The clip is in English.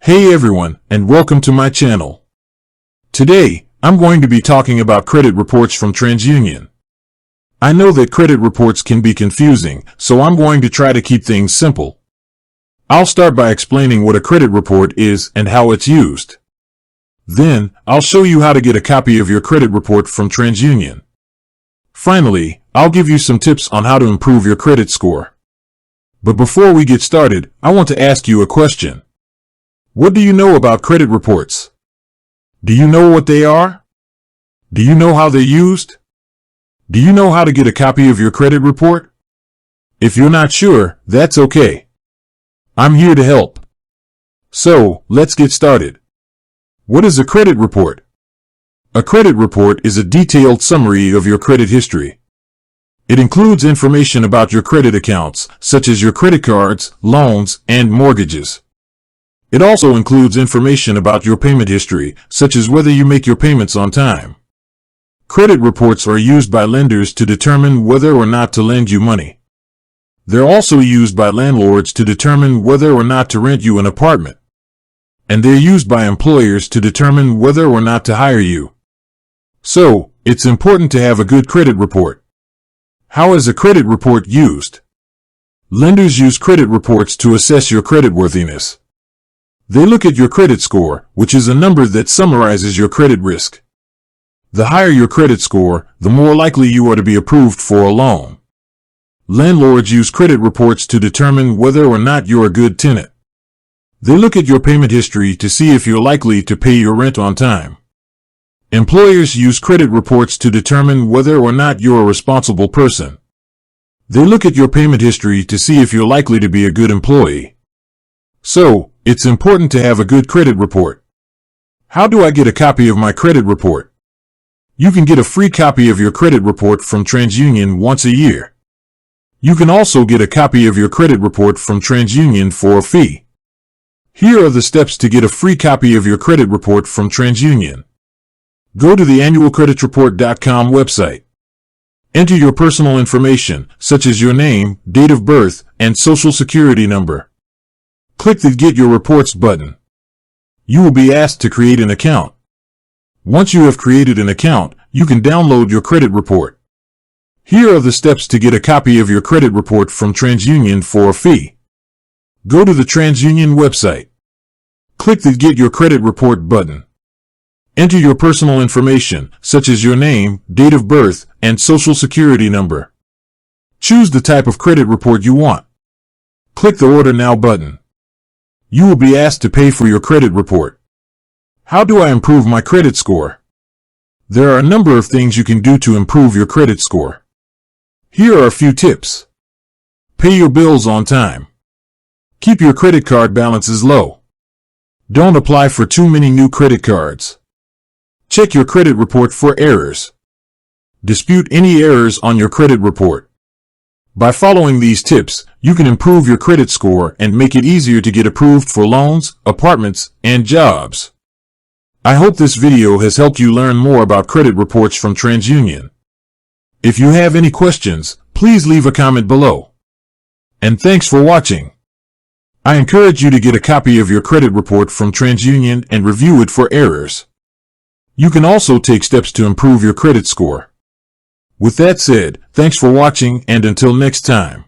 Hey everyone, and welcome to my channel. Today, I'm going to be talking about credit reports from TransUnion. I know that credit reports can be confusing, so I'm going to try to keep things simple. I'll start by explaining what a credit report is and how it's used. Then, I'll show you how to get a copy of your credit report from TransUnion. Finally, I'll give you some tips on how to improve your credit score. But before we get started, I want to ask you a question. What do you know about credit reports? Do you know what they are? Do you know how they're used? Do you know how to get a copy of your credit report? If you're not sure, that's okay. I'm here to help. So, let's get started. What is a credit report? A credit report is a detailed summary of your credit history. It includes information about your credit accounts, such as your credit cards, loans, and mortgages. It also includes information about your payment history, such as whether you make your payments on time. Credit reports are used by lenders to determine whether or not to lend you money. They're also used by landlords to determine whether or not to rent you an apartment. And they're used by employers to determine whether or not to hire you. So, it's important to have a good credit report. How is a credit report used? Lenders use credit reports to assess your creditworthiness. They look at your credit score, which is a number that summarizes your credit risk. The higher your credit score, the more likely you are to be approved for a loan. Landlords use credit reports to determine whether or not you're a good tenant. They look at your payment history to see if you're likely to pay your rent on time. Employers use credit reports to determine whether or not you're a responsible person. They look at your payment history to see if you're likely to be a good employee. So, it's important to have a good credit report. How do I get a copy of my credit report? You can get a free copy of your credit report from TransUnion once a year. You can also get a copy of your credit report from TransUnion for a fee. Here are the steps to get a free copy of your credit report from TransUnion. Go to the annualcreditreport.com website. Enter your personal information, such as your name, date of birth, and social security number. Click the Get Your Reports button. You will be asked to create an account. Once you have created an account, you can download your credit report. Here are the steps to get a copy of your credit report from TransUnion for a fee. Go to the TransUnion website. Click the Get Your Credit Report button. Enter your personal information, such as your name, date of birth, and social security number. Choose the type of credit report you want. Click the Order Now button. You will be asked to pay for your credit report. How do I improve my credit score? There are a number of things you can do to improve your credit score. Here are a few tips. Pay your bills on time. Keep your credit card balances low. Don't apply for too many new credit cards. Check your credit report for errors. Dispute any errors on your credit report. By following these tips, you can improve your credit score and make it easier to get approved for loans, apartments, and jobs. I hope this video has helped you learn more about credit reports from TransUnion. If you have any questions, please leave a comment below. And thanks for watching. I encourage you to get a copy of your credit report from TransUnion and review it for errors. You can also take steps to improve your credit score. With that said, thanks for watching, and until next time.